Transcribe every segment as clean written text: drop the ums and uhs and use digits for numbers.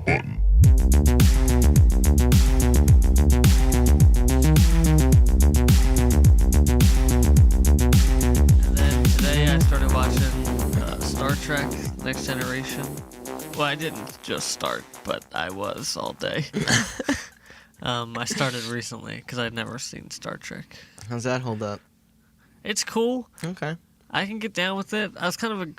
button. And then today I started watching Star Trek Next Generation. Well, I didn't just start, but I was all day. I started recently because I'd never seen Star Trek. How's that hold up? It's cool. Okay. I can get down with it. I was kind of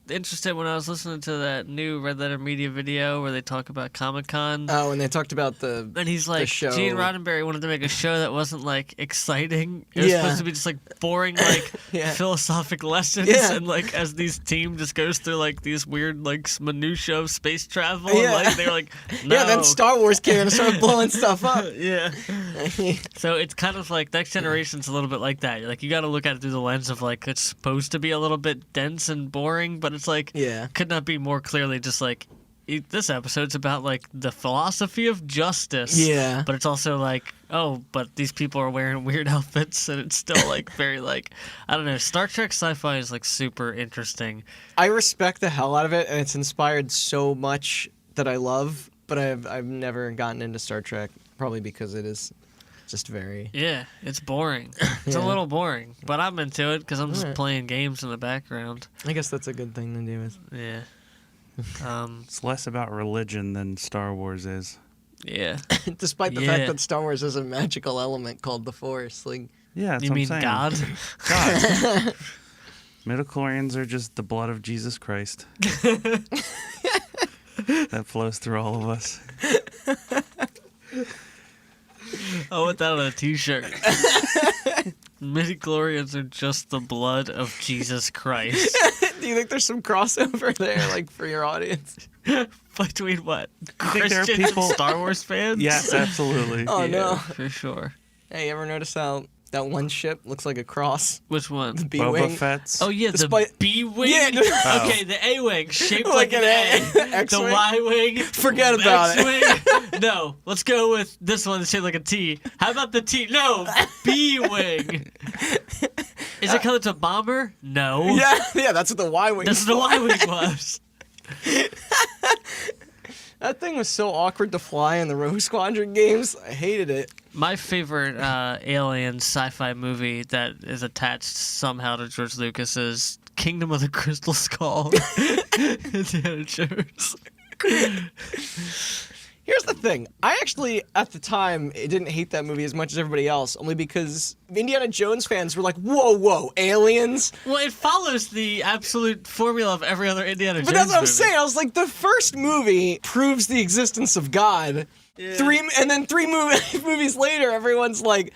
interested when I was listening to that new Red Letter Media video where they talk about Comic-Con. Oh, and they talked about the And he's like, show. Gene Roddenberry wanted to make a show that wasn't, like, exciting. It was supposed to be just, like, boring, like, philosophic lessons. And, like, as these team just goes through, like, these weird, like, minutia of space travel. And, like, they're like, no. Yeah, then Star Wars came and started blowing stuff up. Yeah. So it's kind of like Next Generation's a little bit like that. Like, you got to look at it through the lens of, like, it's supposed to be a little bit dense and boring, but it's like, could not be more clearly just like, this episode's about like the philosophy of justice. Yeah. But it's also like, oh, but these people are wearing weird outfits, and it's still like very like, I don't know. Star Trek sci-fi is like super interesting. I respect the hell out of it, and it's inspired so much that I love. But I've never gotten into Star Trek, probably because it is just very... Yeah, it's boring. It's a little boring, but I'm into it because I'm just playing games in the background. I guess that's a good thing to do. Yeah. It's less about religion than Star Wars is. Yeah. Despite the fact that Star Wars has a magical element called the Force. Like, yeah, that's you what mean I'm saying. God? God. Midichlorians are just the blood of Jesus Christ. That flows through all of us. I want that on a t-shirt. Midichlorians are just the blood of Jesus Christ. do you think there's some crossover there, like, for your audience? Between what? You think there are Christians people... and Star Wars fans? Yes, absolutely. Oh, yeah, no. For sure. Hey, you ever notice how that one ship looks like a cross? Which one? The B-Wing. Boba Fett's. Oh, yeah, the B-Wing? Yeah. Okay, the A-Wing, shaped Like like an A. X-Wing? The Y-Wing. Forget about X-Wing. No, let's go with this one that's shaped like a T. How about the T? No, B-Wing. Is it because it's a bomber? No. Yeah, that's what the Y-Wing That's what the Y-Wing was. That thing was so awkward to fly in the Rogue Squadron games. I hated it. My favorite alien sci-fi movie that is attached somehow to George Lucas is Kingdom of the Crystal Skull. Indiana Jones. Here's the thing. I actually, at the time, didn't hate that movie as much as everybody else, only because Indiana Jones fans were like, whoa, aliens? Well, it follows the absolute formula of every other Indiana Jones But that's what I'm movie. saying. I was like, the first movie proves the existence of God. Yeah. Three movies later, everyone's like,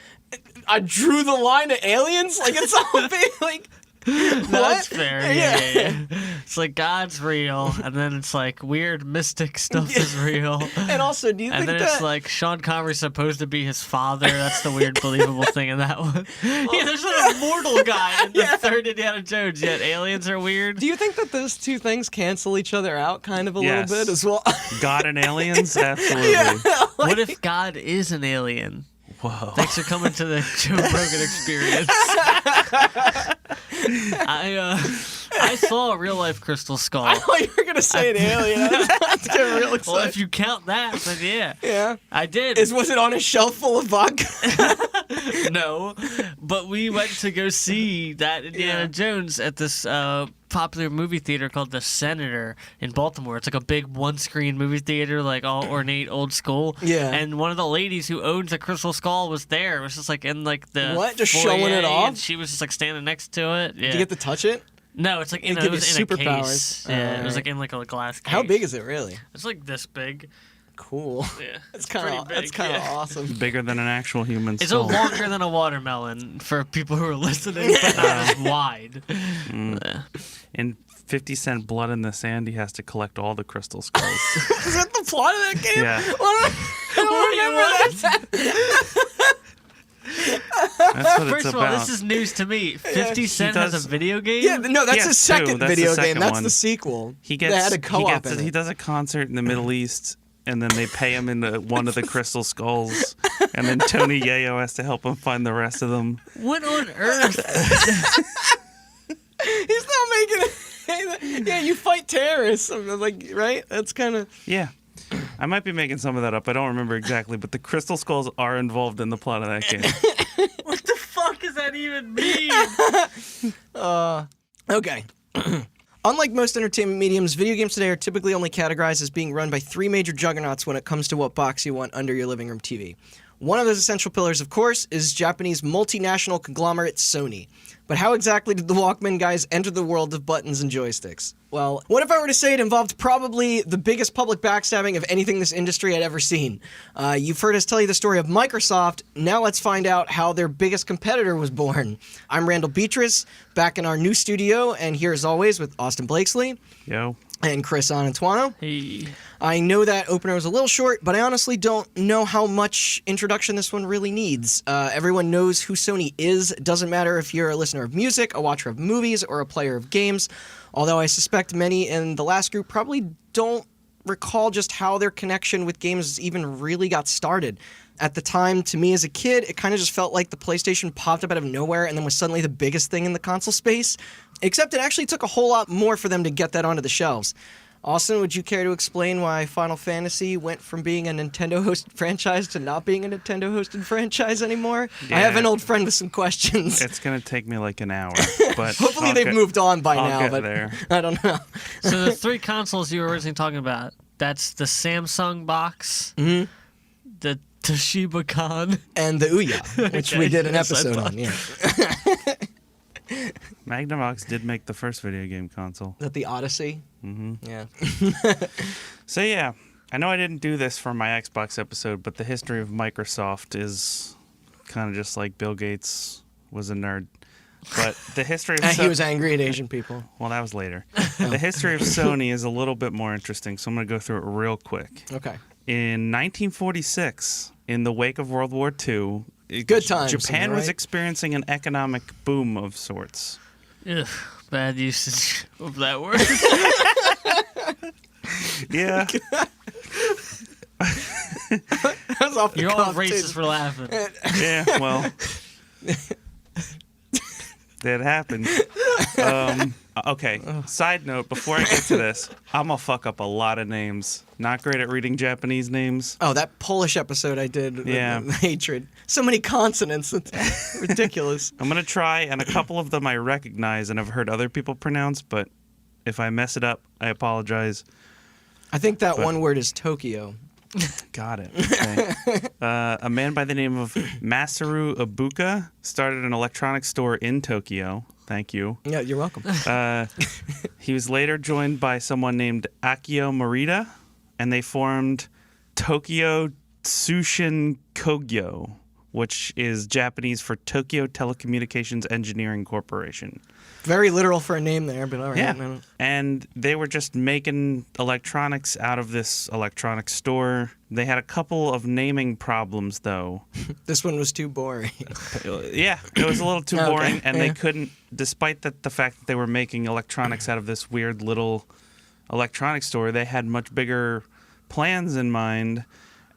I drew the line to aliens? Like, it's all big, like... That's fair. Yeah. It's like God's real, and then it's like weird mystic stuff is real. And also, do you think that... And then it's like Sean Connery's supposed to be his father. That's the weird, believable thing in that one. Yeah, there's an immortal guy in the third Indiana Jones, yet aliens are weird. Do you think that those two things cancel each other out kind of a little bit as well? God and aliens? Absolutely. Yeah, what if God is an alien? Whoa. Thanks for coming to the Joe Rogan experience. I saw a real life crystal skull. I thought you were gonna say an alien. I was getting real excited. Well, if you count that, then yeah. Yeah. I did. Was it on a shelf full of vodka? No, but we went to go see that Indiana Jones at this popular movie theater called The Senator in Baltimore. It's like a big one-screen movie theater, like all ornate, old school. Yeah. And one of the ladies who owns the Crystal Skull was there. It was just like in like the What? Just foyer, showing it off? And she was just like standing next to it. Yeah. Did you get to touch it? No, it's like it give was you in a case. superpowers. Yeah, it was like in like a glass case. How big is it really? It's like this big. Cool. Yeah, That's kind of awesome. Bigger than an actual human It's skull. longer than a watermelon for people who are listening, but not as wide. Yeah. In 50-cent Blood in the Sand, he has to collect all the crystal skulls. Is that the plot of that game? Yeah. I don't remember that. That's what First it's of all, about. this is news to me. 50 Cent has a video game? Yeah, no, that's Yes, his second that's the video second game. That's one. the sequel. He gets, they had a co-op in it. He does a concert in the Middle East, and then they pay him into one of the crystal skulls, and then Tony Yayo has to help him find the rest of them. What on earth? He's not making it. Yeah, you fight terrorists. I'm like, right? That's kind of... Yeah. I might be making some of that up. I don't remember exactly, but the Crystal Skulls are involved in the plot of that game. What the fuck does that even mean? Okay. Unlike most entertainment mediums, video games today are typically only categorized as being run by three major juggernauts when it comes to what box you want under your living room TV. One of those essential pillars, of course, is Japanese multinational conglomerate Sony. But how exactly did the Walkman guys enter the world of buttons and joysticks? Well, what if I were to say it involved probably the biggest public backstabbing of anything this industry had ever seen? You've heard us tell you the story of Microsoft. Now let's find out how their biggest competitor was born. I'm Randall Beatrice, back in our new studio, and here as always with Austin Blakesley. Yo. And Chris Anantuano. Hey. I know that opener was a little short, but I honestly don't know how much introduction this one really needs. Everyone knows who Sony is. It doesn't matter if you're a listener of music, a watcher of movies, or a player of games. Although I suspect many in the last group probably don't recall just how their connection with games even really got started. At the time, to me as a kid, it kind of just felt like the PlayStation popped up out of nowhere and then was suddenly the biggest thing in the console space. Except it actually took a whole lot more for them to get that onto the shelves. Austin, would you care to explain why Final Fantasy went from being a Nintendo-hosted franchise to not being a Nintendo-hosted franchise anymore? Yeah. I have an old friend with some questions. It's going to take me like an hour. But Hopefully they've moved on by now, get but there. I don't know. So the three consoles you were originally talking about, that's the Samsung box, the Toshiba Con, And the Ouya, which we did an episode on, yeah. Magnavox did make the first video game console. Is that the Odyssey? Mm-hmm. Yeah. So yeah, I know I didn't do this for my Xbox episode, but the history of Microsoft is kind of just like Bill Gates was a nerd. But the history of He was angry at Asian people. Well, that was later. The history of Sony is a little bit more interesting, so I'm going to go through it real quick. Okay. In 1946, in the wake of World War II, Good times. Japan right? was experiencing an economic boom of sorts. Ugh, bad usage of that word. Yeah. That was off the You're all cuff, racist too. for laughing. Yeah, well, that happened. Okay, side note, before I get to this, I'm going to fuck up a lot of names. Not great at reading Japanese names. Oh, that Polish episode I did. Yeah. The hatred. So many consonants. It's ridiculous. I'm going to try, and a couple of them I recognize and have heard other people pronounce, but if I mess it up, I apologize. I think that one word is Tokyo. Got it. Okay. A man by the name of Masaru Ibuka started an electronics store in Tokyo. Thank you. Yeah, you're welcome. He was later joined by someone named Akio Morita, and they formed Tokyo Tsushin Kogyo, which is Japanese for Tokyo Telecommunications Engineering Corporation. Very literal for a name there, but all right. Yeah. And they were just making electronics out of this electronics store. They had a couple of naming problems, though. This one was too boring. Yeah, it was a little too Okay, boring, and they yeah. couldn't, despite the fact that they were making electronics out of this weird little electronics store, they had much bigger plans in mind,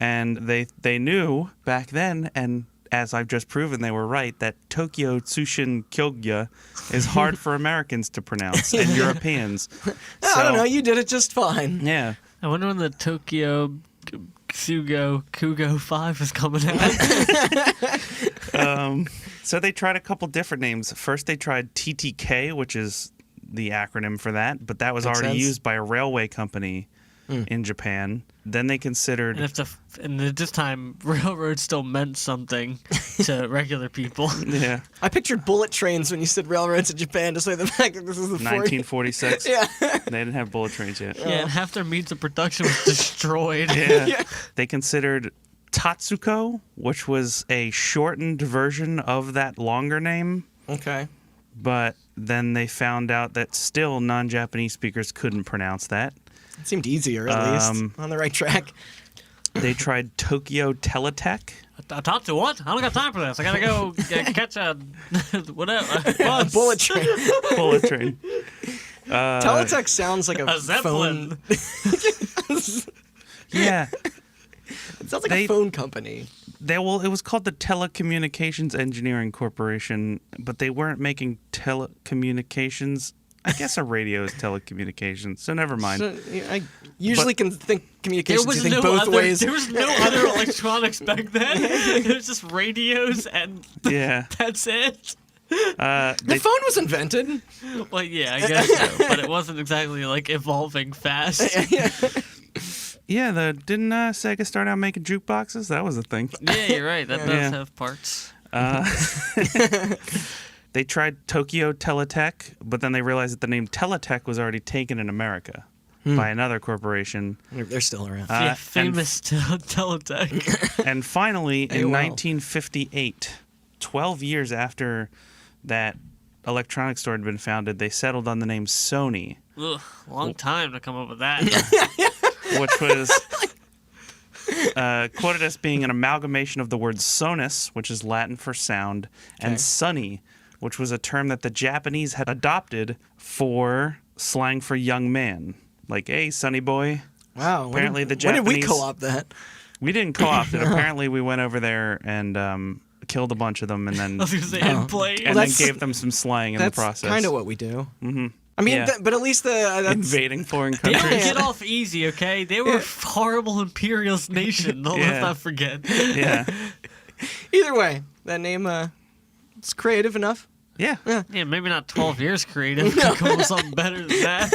and they knew back then, and as I've just proven, they were right, that Tokyo Tsushin Kogyo is hard for Americans to pronounce and Europeans. I don't know. You did it just fine. Yeah. I wonder when the Tokyo Kugo 5 is coming out. So they tried a couple different names. First, they tried TTK, which is the acronym for that, but that was Makes already sense. used by a railway company in Japan. Then they considered... And at this time, railroad still meant something to regular people. Yeah. I pictured bullet trains when you said railroads in Japan, despite the fact that this is the 1946. Yeah. They didn't have bullet trains yet. Yeah, and half their means of production was destroyed. Yeah. They considered Tatsuko, which was a shortened version of that longer name, Okay. but then they found out that still non-Japanese speakers couldn't pronounce that. It seemed easier, at least. On the right track. They tried Tokyo Teletech. I talked to what? I don't got time for this. I gotta go catch a whatever. Bus. Bullet train. Bullet train. Teletech sounds like A Zeppelin. phone. Yeah. It sounds like a phone company. It was called the Telecommunications Engineering Corporation, but they weren't making telecommunications. I guess a radio is telecommunications, so never mind. So, I usually can think communications. You think both ways. There was no other electronics back then. It was just radios, and that's it. The phone was invented. Well, yeah, I guess so, but it wasn't exactly like evolving fast. Yeah, didn't Sega start out making jukeboxes? That was a thing. Yeah, you're right. That does have parts. They tried Tokyo Teletech, but then they realized that the name Teletech was already taken in America by another corporation. They're still around. Famous Teletech. And finally, in 1958, 12 years after that electronics store had been founded, they settled on the name Sony. Ugh, long time to come up with that. Which was quoted as being an amalgamation of the words sonus, which is Latin for sound, and sunny, which was a term that the Japanese had adopted for slang for young man. Like, hey, sonny boy. Wow. Apparently the Japanese... When did we co-op that? We didn't co-opt it. Apparently we went over there and killed a bunch of them and then... and then gave them some slang in the process. That's kind of what we do. Mm-hmm. I mean, but at least invading foreign They countries. don't get off easy, okay? They were a horrible imperialist nation. Let's not forget. Yeah. Either way, that name it's creative enough. Yeah. Yeah, maybe not 12 years creative. Could come up with something better than that.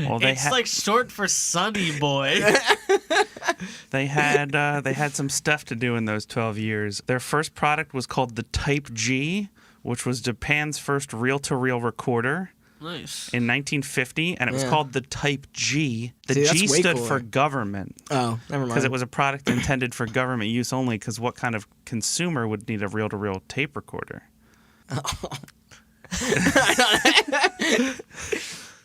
Well, it's like short for Sunny Boy. They had some stuff to do in those 12 years. Their first product was called the Type G, which was Japan's first reel-to-reel recorder. Nice. In 1950, and it was called the Type G. The G that's way stood cooler. for government. Oh, never mind. Because it was a product intended for government use only, because what kind of consumer would need a reel-to-reel tape recorder?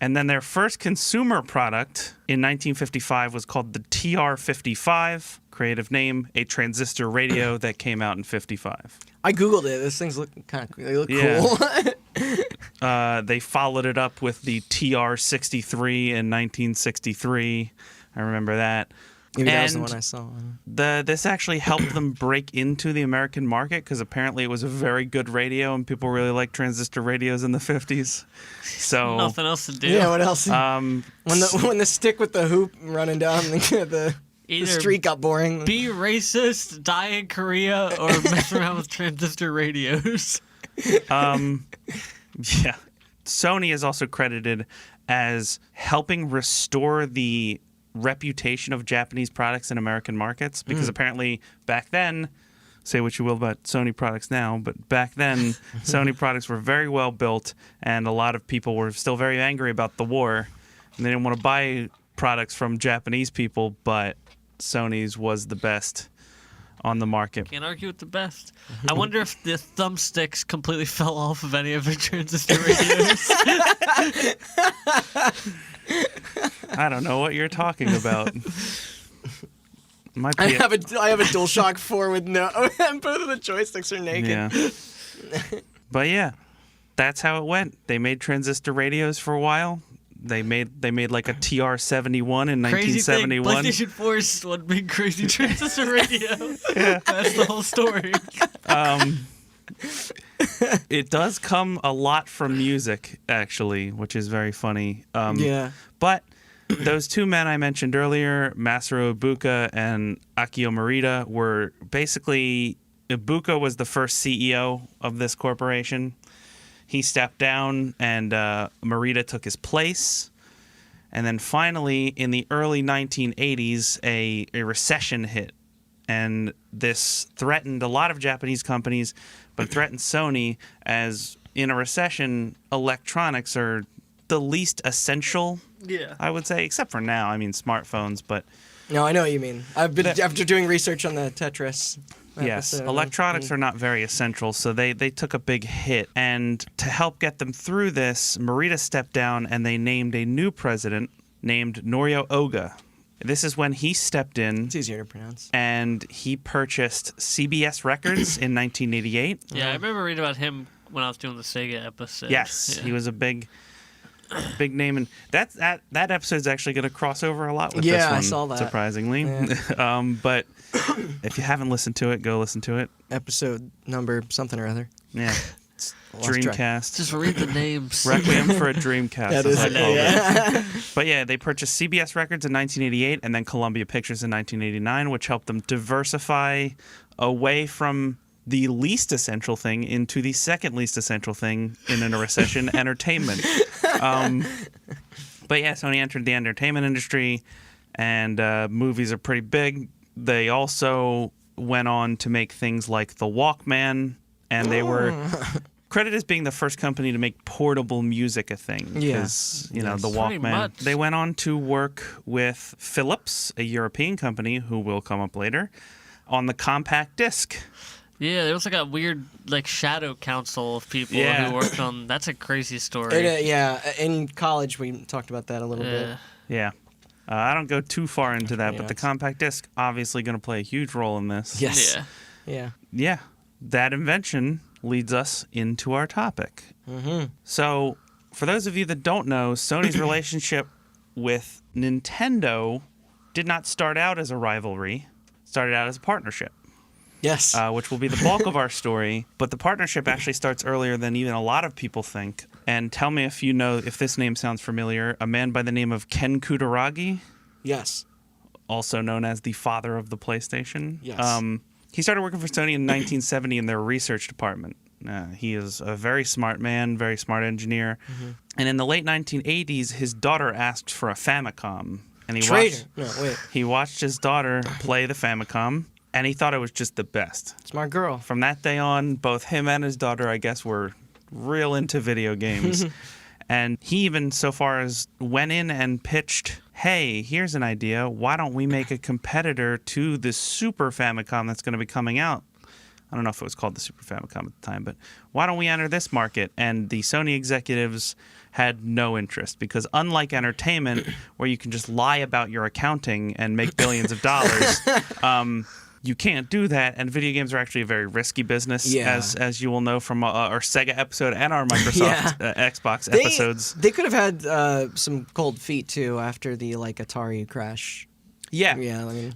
And then their first consumer product in 1955 was called the TR-55, creative name, a transistor radio that came out in 55. I googled it. Those things look kind of cool. They look cool. They followed it up with the TR-63 in 1963. I remember that. Maybe that was the one I saw. This actually helped them break into the American market because apparently it was a very good radio and people really liked transistor radios in the 50s. So nothing else to do. Yeah, what else? When the stick with the hoop running down the street got boring. Be racist, die in Korea, or mess around with transistor radios. Yeah. Sony is also credited as helping restore the reputation of Japanese products in American markets because apparently back then, say what you will about Sony products now, but back then Sony products were very well built and a lot of people were still very angry about the war and they didn't want to buy products from Japanese people, but Sony's was the best on the market. Can't argue with the best. I wonder if the thumbsticks completely fell off of any of the transistor radios. I don't know what you're talking about. I have a DualShock 4 with no, and both of the joysticks are naked. Yeah. But yeah, that's how it went. They made transistor radios for a while. They made like a TR-71 in 1971. PlayStation 4 is one big crazy transistor radio. Yeah. That's the whole story. It does come a lot from music, actually, which is very funny. Yeah. But those two men I mentioned earlier, Masaru Ibuka and Akio Morita, were basically... Ibuka was the first CEO of this corporation. He stepped down, and Morita took his place. And then finally, in the early 1980s, a recession hit. And this threatened a lot of Japanese companies, but threatened Sony as, in a recession, electronics are the least essential, I would say, except for now. I mean, smartphones, but... No, I know what you mean. I've been after doing research on the Tetris. Yes, electronics are not very essential, so they took a big hit. And to help get them through this, Morita stepped down and they named a new president named Norio Oga. This is when he stepped in. It's easier to pronounce. And he purchased CBS Records in 1988. Yeah, I remember reading about him when I was doing the Sega episode. Yes, he was a big name, and that episode's actually going to cross over a lot with this one. I saw that. Surprisingly, but if you haven't listened to it, go listen to it. Episode number something or other. Yeah, Dreamcast. Just read the names. Requiem for a Dreamcast. That is, yeah. But yeah, they purchased CBS Records in 1988 and then Columbia Pictures in 1989, which helped them diversify away from the least essential thing into the second least essential thing in a recession, entertainment. But yeah, Sony entered the entertainment industry, and movies are pretty big. They also went on to make things like the Walkman, and they were credited as being the first company to make portable music a thing. Because, the Walkman. They went on to work with Philips, a European company who will come up later, on the compact disc. Yeah, there was like a weird shadow council of people who worked on. That's a crazy story. In college we talked about that a little bit. Yeah. I don't go too far into that, but the compact disc obviously going to play a huge role in this. Yes. Yeah. Yeah. That invention leads us into our topic. Mm-hmm. So, for those of you that don't know, Sony's relationship with Nintendo did not start out as a rivalry. It started out as a partnership. Yes. Which will be the bulk of our story. But the partnership actually starts earlier than even a lot of people think. And tell me if you know, if this name sounds familiar, a man by the name of Ken Kutaragi. Yes. Also known as the father of the PlayStation. Yes. He started working for Sony in 1970 in their research department. He is a very smart man, very smart engineer. Mm-hmm. And in the late 1980s, his daughter asked for a Famicom. And he watched his daughter play the Famicom, and he thought it was just the best. Smart girl. From that day on, both him and his daughter, I guess, were real into video games. And he even so far as went in and pitched, hey, here's an idea. Why don't we make a competitor to the Super Famicom that's going to be coming out? I don't know if it was called the Super Famicom at the time, but why don't we enter this market? And the Sony executives had no interest because unlike entertainment, where you can just lie about your accounting and make billions of dollars, you can't do that. And video games are actually a very risky business, as you will know from our Sega episode and our Microsoft Xbox episodes. They could have had some cold feet, too, after the Atari crash. Yeah.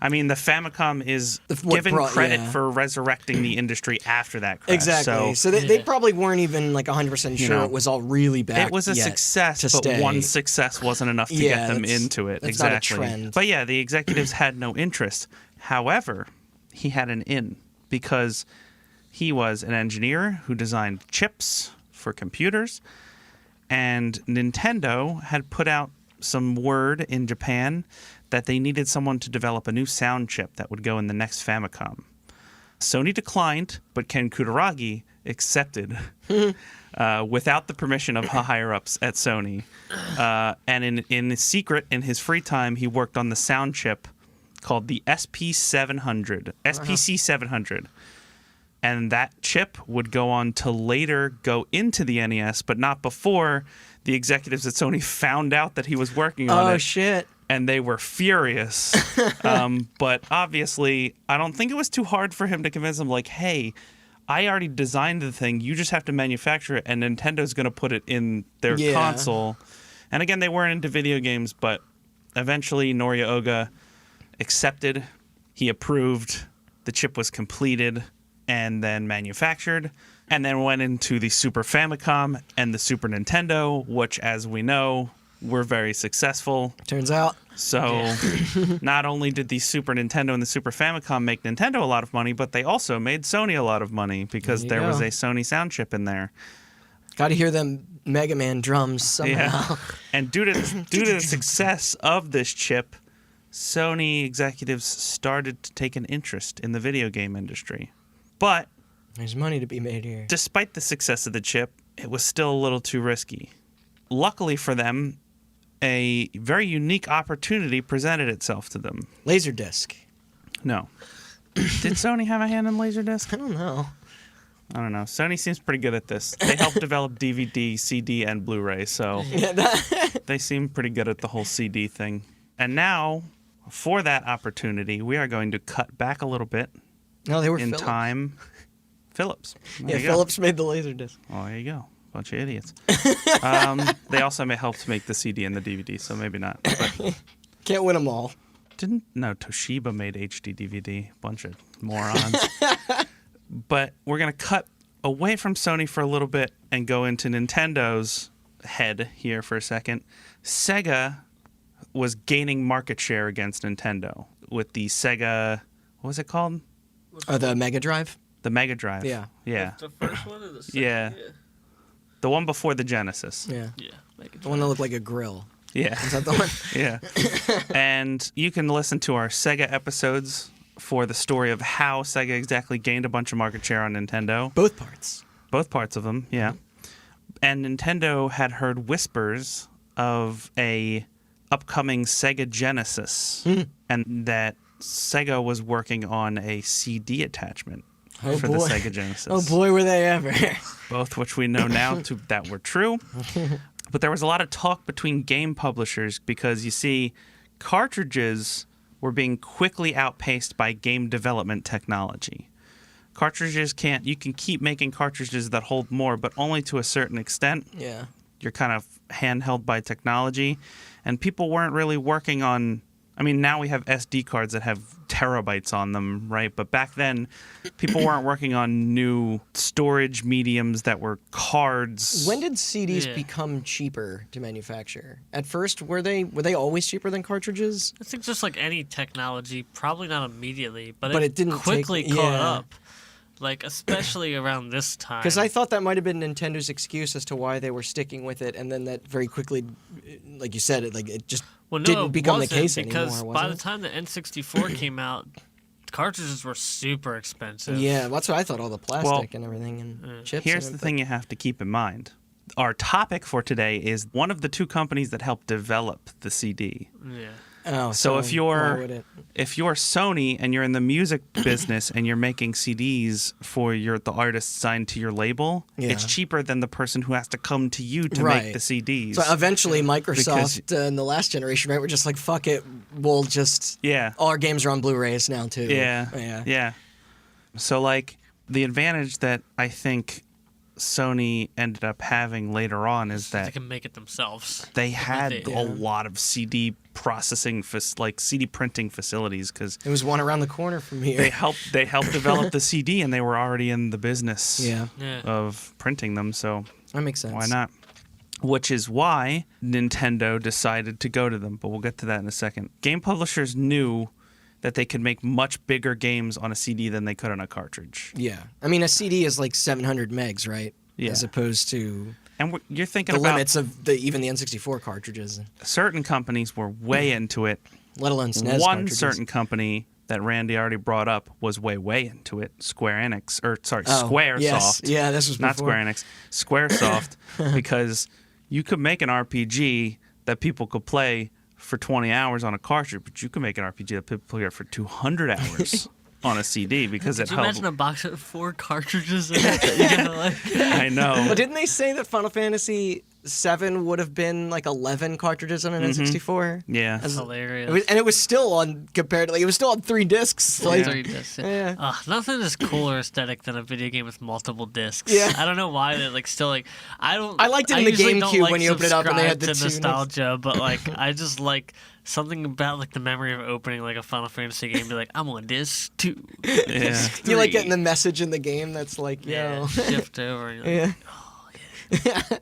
I mean, the Famicom is given credit for resurrecting the industry after that crash. Exactly. So they probably weren't even 100% sure it was all really bad. It was a success, but one success wasn't enough to get them into it. That's exactly. Not a trend. But yeah, the executives had no interest. However, he had an in because he was an engineer who designed chips for computers, and Nintendo had put out some word in Japan that they needed someone to develop a new sound chip that would go in the next Famicom. Sony declined, but Ken Kutaragi accepted without the permission of higher-ups at Sony. And in secret, in his free time, he worked on the sound chip called the SPC 700. And that chip would go on to later go into the NES, but not before the executives at Sony found out that he was working on it. Oh, shit. And they were furious. But obviously, I don't think it was too hard for him to convince them, hey, I already designed the thing. You just have to manufacture it, and Nintendo's going to put it in their console. And again, they weren't into video games, but eventually Noria Oga accepted. He approved. The chip was completed and then manufactured, and then went into the Super Famicom and the Super Nintendo, which, as we know, were very successful. Turns out. So not only did the Super Nintendo and the Super Famicom make Nintendo a lot of money, but they also made Sony a lot of money because there was a Sony sound chip in there. Got to hear them Mega Man drums somehow. Yeah. And due to the success of this chip, Sony executives started to take an interest in the video game industry. But there's money to be made here. Despite the success of the chip, it was still a little too risky. Luckily for them, a very unique opportunity presented itself to them. Laserdisc. No. Did Sony have a hand in Laserdisc? I don't know. Sony seems pretty good at this. They helped develop DVD, CD, and Blu-ray, so they seem pretty good at the whole CD thing. And now, for that opportunity, we are going to cut back a little bit. No, they were in Philips. Time. Philips. Philips made the Laserdisc. Oh, there you go. Bunch of idiots. They also helped make the CD and the DVD, so maybe not. But can't win them all. Toshiba made HD DVD. Bunch of morons. But we're going to cut away from Sony for a little bit and go into Nintendo's head here for a second. Sega was gaining market share against Nintendo with the Sega, what was it called? The Mega Drive? The Mega Drive. Yeah. Yeah. The first one or the second? Yeah. The one before the Genesis. Yeah. Yeah. The one that looked like a grill. Yeah. Is that the one? Yeah. And you can listen to our Sega episodes for the story of how Sega exactly gained a bunch of market share on Nintendo. Both parts. Both parts of them, yeah. And Nintendo had heard whispers of a upcoming Sega Genesis, and that Sega was working on a CD attachment for the Sega Genesis. Oh boy, were they ever. Both which we know now that were true. But there was a lot of talk between game publishers because, you see, cartridges were being quickly outpaced by game development technology. Cartridges you can keep making cartridges that hold more, but only to a certain extent. Yeah. You're kind of handheld by technology, and people weren't really working on, I mean, now we have SD cards that have terabytes on them, right? But back then, people weren't working on new storage mediums that were cards. When did CDs become cheaper to manufacture? At first, were they always cheaper than cartridges? I think just like any technology, probably not immediately, but it didn't quickly caught up. Like, especially around this time. Because I thought that might have been Nintendo's excuse as to why they were sticking with it, and then that very quickly, like you said, it just didn't become the case anymore. Because by the time the N64 came out, cartridges were super expensive. Yeah, that's what I thought, all the plastic and everything and chips. Here's the thing you have to keep in mind. Our topic for today is one of the two companies that helped develop the CD. Yeah. Oh, so if you're Sony and you're in the music business and you're making CDs for the artist signed to your label, it's cheaper than the person who has to come to you to make the CDs. So eventually Microsoft in the last generation, right, we're just like, fuck it, we'll just all our games are on Blu-rays now too. Yeah. So like the advantage that I think Sony ended up having later on is that they can make it themselves. They had a lot of CD processing, like CD printing facilities, because there was one around the corner from here. They helped develop the CD, and they were already in the business of printing them. So that makes sense. Why not? Which is why Nintendo decided to go to them. But we'll get to that in a second. Game publishers knew that they could make much bigger games on a CD than they could on a cartridge. Yeah. I mean, a CD is like 700 megs, right? Yeah. As opposed to you're thinking the about limits of even the N64 cartridges. Certain companies were way into it. Let alone SNES One cartridges. certain company that Randy already brought up was way into it. Squaresoft. Yes. Yeah, this was not before. Square Enix. Squaresoft, because you could make an RPG that people could play for 20 hours on a cartridge, but you can make an RPG that people play for 200 hours on a CD because Could it you held. imagine a box of 4 cartridges in it that you gotta like? I know. Well, didn't they say that Final Fantasy VII would have been like 11 cartridges on an N64? Yeah, that's hilarious. It was still on it was still on 3 discs. Like, 3 discs. Yeah. Nothing is cooler aesthetic than a video game with multiple discs. Yeah. I don't know why they I liked it in the usually don't GameCube like when you open it up and they had the subscribe to two nostalgia, but like I just like something about like the memory of opening like a Final Fantasy game. Be like, I'm on disc 2. Yeah. Disc 3. You like getting the message in the game that's like, yo. Shift over. And you're like, oh yeah.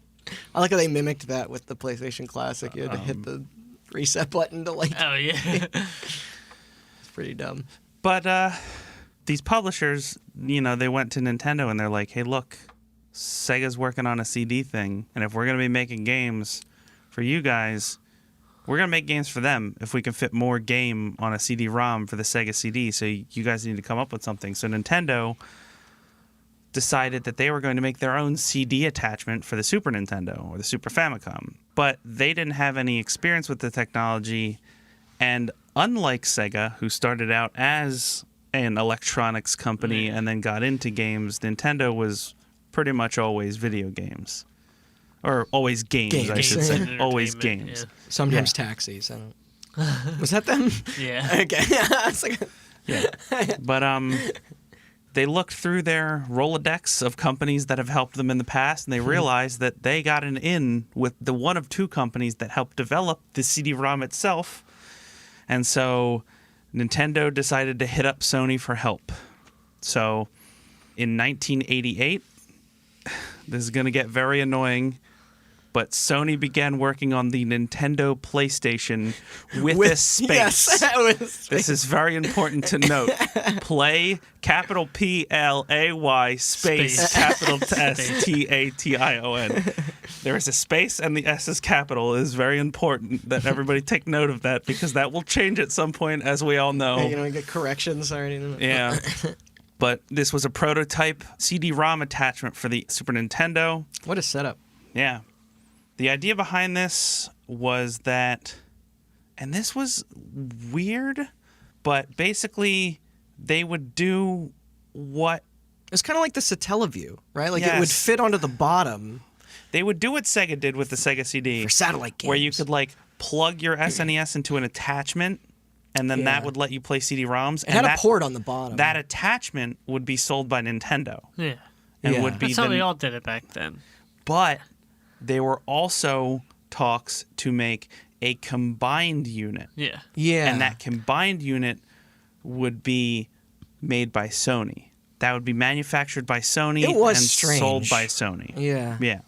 I like how they mimicked that with the PlayStation Classic. You had to hit the reset button to like. Oh yeah. It's pretty dumb. But these publishers, they went to Nintendo and they're like, "Hey, look, Sega's working on a CD thing, and if we're gonna be making games for you guys, we're gonna make games for them if we can fit more game on a CD-ROM for the Sega CD. So you guys need to come up with something." So Nintendo decided that they were going to make their own CD attachment for the Super Nintendo or the Super Famicom. But they didn't have any experience with the technology, and unlike Sega, who started out as an electronics company and then got into games, Nintendo was pretty much always video games. Or always games. I should say. Always games. Yeah. Sometimes taxis. I don't... Was that them? Yeah. Okay. It's like... Yeah. But they looked through their Rolodex of companies that have helped them in the past, and they realized that they got an in with the one of 2 companies that helped develop the CD-ROM itself. And so Nintendo decided to hit up Sony for help. So in 1988, This is going to get very annoying. But Sony began working on the Nintendo PlayStation with this space. Yes, this is very important to note. Play, capital Play, space, capital Station. There is a space and the S is capital. It is very important that everybody take note of that because that will change at some point, as we all know. You know, get corrections or anything. Yeah. But this was a prototype CD-ROM attachment for the Super Nintendo. What a setup. Yeah. The idea behind this was that, and this was weird, but basically they would do what... It's kind of like the Satellaview, right? Like Yes. it would fit onto the bottom. They would do what Sega did with the Sega CD. For satellite games. Where you could like plug your SNES into an attachment, and then that would let you play CD-ROMs. It had a port on the bottom. That attachment would be sold by Nintendo. Yeah. And would be That's how they all did it back then. But there were also talks to make a combined unit. Yeah. Yeah. And that combined unit would be made by Sony. That would be manufactured by Sony It was and strange. sold by Sony. Yeah. Yeah.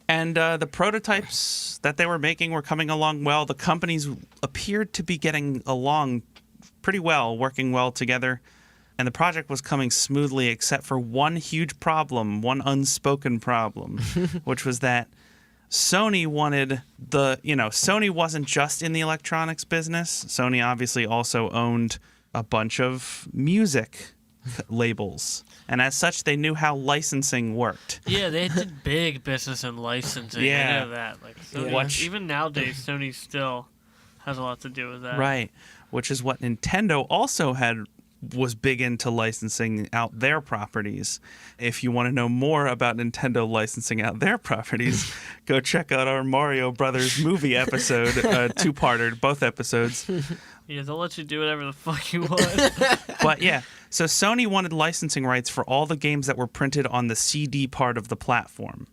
And the prototypes that they were making were coming along well. The companies appeared to be getting along pretty well, working well together. And the project was coming smoothly except for one huge problem, one unspoken problem, which was that Sony wanted Sony wasn't just in the electronics business. Sony obviously also owned a bunch of music labels. And as such, they knew how licensing worked. Yeah, they did big business in licensing. Yeah. I know that. Like, Sony, even nowadays, Sony still has a lot to do with that. Right. Which is what Nintendo also was big into licensing out their properties. If you want to know more about Nintendo licensing out their properties, go check out our Mario Brothers movie episode, two-parter, both episodes. Yeah, they'll let you do whatever the fuck you want. But yeah, so Sony wanted licensing rights for all the games that were printed on the CD part of the platform.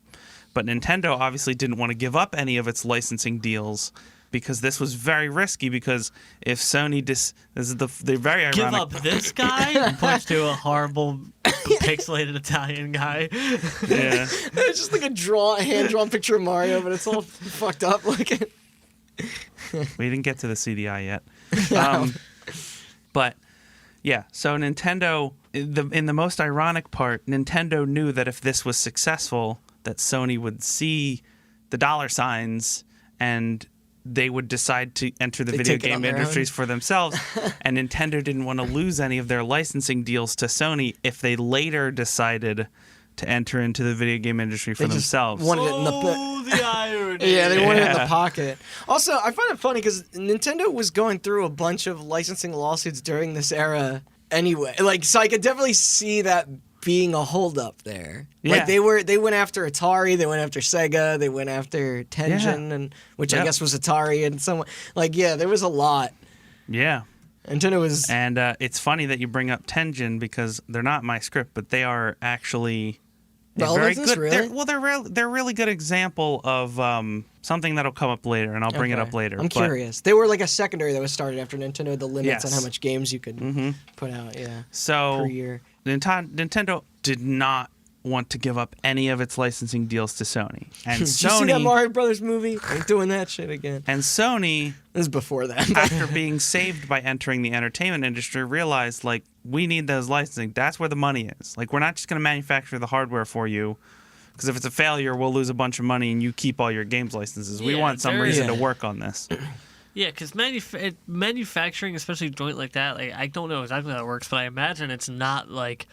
But Nintendo obviously didn't want to give up any of its licensing deals because this was very risky because if Sony this is the very ironic... Give up this guy and points to a horrible pixelated Italian guy. Yeah. It's just like a hand-drawn picture of Mario, but it's all fucked up looking. We didn't get to the CDI yet. But yeah, so Nintendo, in the most ironic part, Nintendo knew that if this was successful, that Sony would see the dollar signs and they would decide to enter the video game industries for themselves. And Nintendo didn't want to lose any of their licensing deals to Sony if they later decided to enter into the video game industry for themselves. Wanted it in the irony. Yeah, they wanted it in the pocket. Also, I find it funny because Nintendo was going through a bunch of licensing lawsuits during this era anyway. Like, so I could definitely see that being a holdup there. Yeah. Like they went after Atari, they went after Sega, they went after Tengen, and which I guess was Atari, and someone there was a lot. Yeah. Nintendo was, and it's funny that you bring up Tengen because they're not my script, but they are actually very good. Really? They're a really good example of something that'll come up later, and I'll bring it up later. I'm curious. They were like a secondary that was started after Nintendo had the limits on Yes. how much games you could put out. Yeah. So per year. Nintendo did not want to give up any of its licensing deals to Sony. And Did you see that Mario Brothers movie? Ain't doing that shit again. And Sony, this is before that. after being saved by entering the entertainment industry, realized, like, we need those licensing. That's where the money is. Like, we're not just going to manufacture the hardware for you, because if it's a failure, we'll lose a bunch of money and you keep all your games licenses. We want some reason to work on this. Yeah, because manufacturing, especially a joint like that, like, I don't know exactly how it works, but I imagine it's not like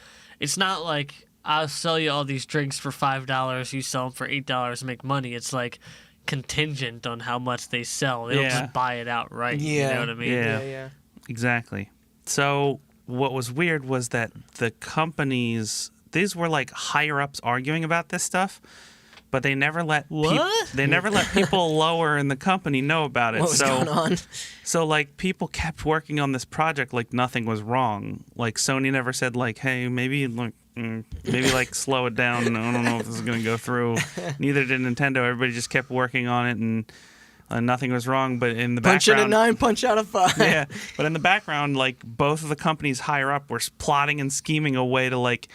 I'll sell you all these drinks for $5, you sell them for $8 and make money. It's like contingent on how much they sell. They don't just buy it outright. Yeah. You know what I mean? Yeah. Exactly. So what was weird was that the companies, these were like higher ups arguing about this stuff, but they never let people lower in the company know about it. What was going on? So like people kept working on this project like nothing was wrong. Like Sony never said like, hey, maybe like slow it down. I don't know if this is going to go through. Neither did Nintendo. Everybody just kept working on it and nothing was wrong. But in the background, punch in a 9, punch out a 5. Yeah, but in the background, like both of the companies higher up were plotting and scheming a way to like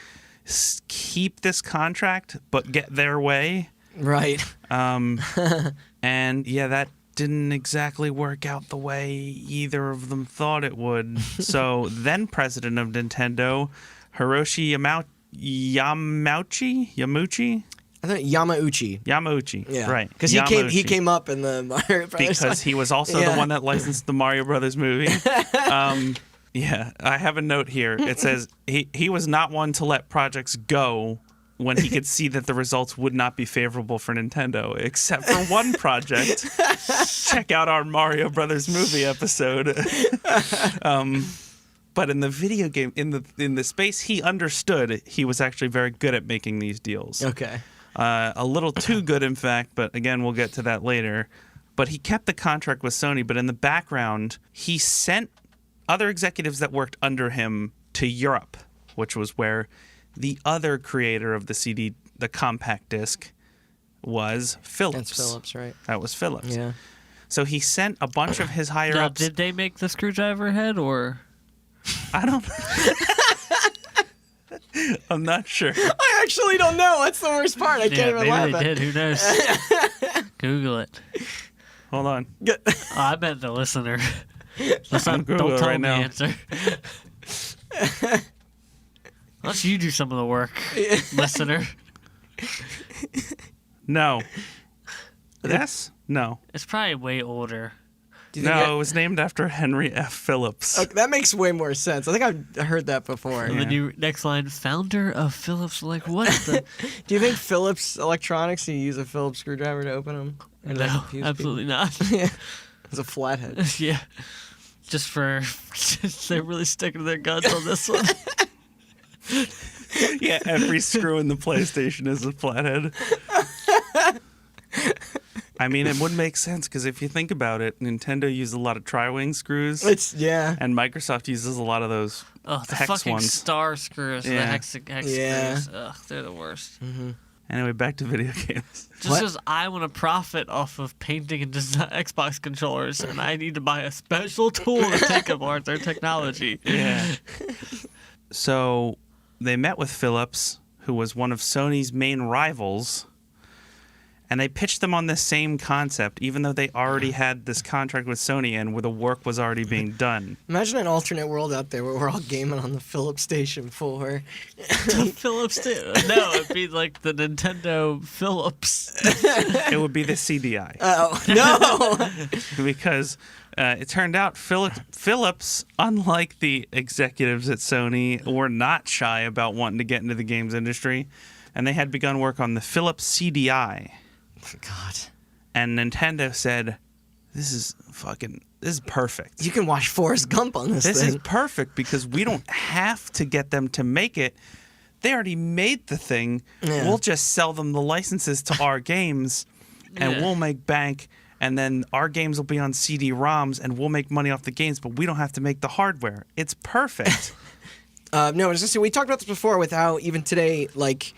keep this contract but get their way. Right. And yeah, that didn't exactly work out the way either of them thought it would. So then president of Nintendo, Hiroshi Yamauchi? I think Yamauchi. Yeah, right. Because he came up in the Mario Brothers. Because he was also the one that licensed the Mario Brothers movie. Yeah, I have a note here. It says he was not one to let projects go when he could see that the results would not be favorable for Nintendo, except for one project. Check out our Mario Brothers movie episode. But in the video game, in the space he understood, he was actually very good at making these deals. Okay. A little too good, in fact, but again, we'll get to that later. But he kept the contract with Sony, but in the background, he sent other executives that worked under him to Europe, which was where the other creator of the compact disc, was Philips. That's Philips, right? That was Philips. Yeah. So he sent a bunch of his higher-ups. Did they make the screwdriver head, or? I don't. I'm not sure. I actually don't know. That's the worst part. I can't even laugh maybe they at. did. Who knows? Google it. Hold on. Oh, I meant the listener. Don't tell right me now. the answer. Unless you do some of the work, listener. No. Yes? No. It's probably way older. No, it was named after Henry F. Phillips. Okay, that makes way more sense. I think I've heard that before. And then you next line, founder of Philips. Like what? Do you think Philips Electronics? You use a Phillips screwdriver to open them? No, absolutely not. Yeah, it's a flathead. Yeah, just they're really sticking to their guns on this one. Yeah, every screw in the PlayStation is a flathead. I mean, it would make sense because if you think about it, Nintendo uses a lot of tri-wing screws. And Microsoft uses a lot of those the hex fucking ones. star screws, the hex screws. Ugh, they're the worst. Mm-hmm. Anyway, back to video games. Just because I want to profit off of painting and design Xbox controllers, and I need to buy a special tool to take apart their technology. Yeah. So they met with Philips, who was one of Sony's main rivals. And they pitched them on the same concept, even though they already had this contract with Sony and where the work was already being done. Imagine an alternate world out there where we're all gaming on the Philips Station 4. The Philips? No, it'd be like the Nintendo Philips. It would be the CDI. Oh, no! Because it turned out Philips, unlike the executives at Sony, were not shy about wanting to get into the games industry. And they had begun work on the Philips CDI. God. And Nintendo said, this is perfect. You can watch Forrest Gump on this thing. This is perfect because we don't have to get them to make it. They already made the thing. Yeah. We'll just sell them the licenses to our games, and we'll make bank, and then our games will be on CD-ROMs, and we'll make money off the games, but we don't have to make the hardware. It's perfect. No, I was going to say, we talked about this before with how even today, like,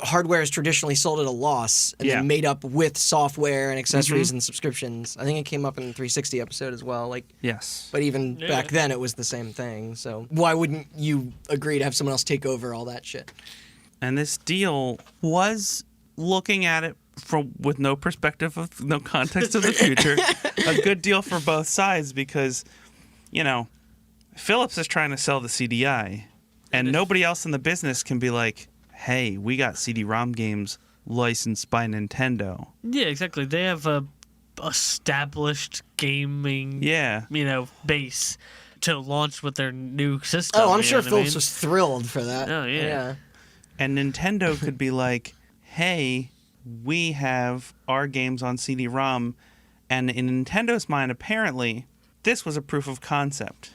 hardware is traditionally sold at a loss and then made up with software and accessories and subscriptions. I think it came up in the 360 episode as well. Like, yes. But even back then, it was the same thing. So why wouldn't you agree to have someone else take over all that shit? And this deal was, looking at it with no perspective of no context of the future, a good deal for both sides because, you know, Philips is trying to sell the CDI, and nobody else in the business can be like, hey, we got CD-ROM games licensed by Nintendo. Yeah, exactly. They have a established gaming base to launch with their new system. Oh, I'm sure Philips was thrilled for that. Oh, yeah. And Nintendo could be like, hey, we have our games on CD-ROM, and in Nintendo's mind, apparently, this was a proof of concept.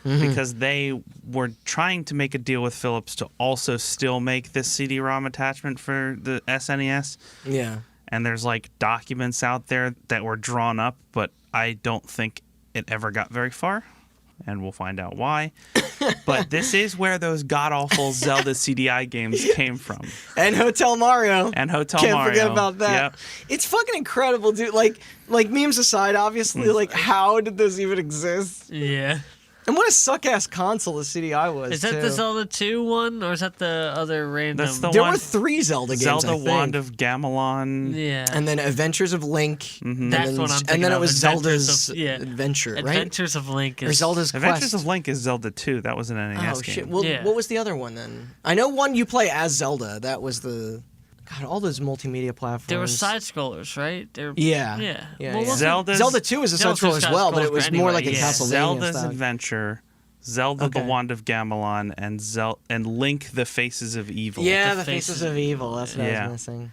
Because they were trying to make a deal with Philips to also still make this CD-ROM attachment for the SNES. Yeah. And there's like documents out there that were drawn up, but I don't think it ever got very far. And we'll find out why. But this is where those god-awful Zelda CDI games came from. And Hotel Mario. Can't forget about that. Yep. It's fucking incredible, dude. Like memes aside, obviously, like, how did this even exist? Yeah. And what a suck-ass console the CDI was, Is that the Zelda 2 one, or is that the other random? That's the There one. were 3 Zelda games, Zelda I think. Wand of Gamelon. Yeah. And then Adventures of Link. Mm-hmm. That's what I'm thinking And then of. it was Adventures Zelda's of- yeah. Adventure, right? Adventures of Link is... Or Zelda's Adventures Quest. of Link is Zelda 2. That was an NES Oh, game. shit. Well, Yeah. what was the other one, then? I know one you play as Zelda. That was the... God, all those multimedia platforms. There were side-scrollers, right? Yeah. Yeah. Yeah, Well, yeah. wasn't- Zelda 2 was a Zelda's side-scroller as well, but it was side-scroller more anyway, like a yeah. Castlevania Zelda's style. Adventure, Zelda the Okay. Wand of Gamelon, and Link the Faces of Evil. Yeah, The the Faces Faces of Evil. That's what I Yeah. was missing.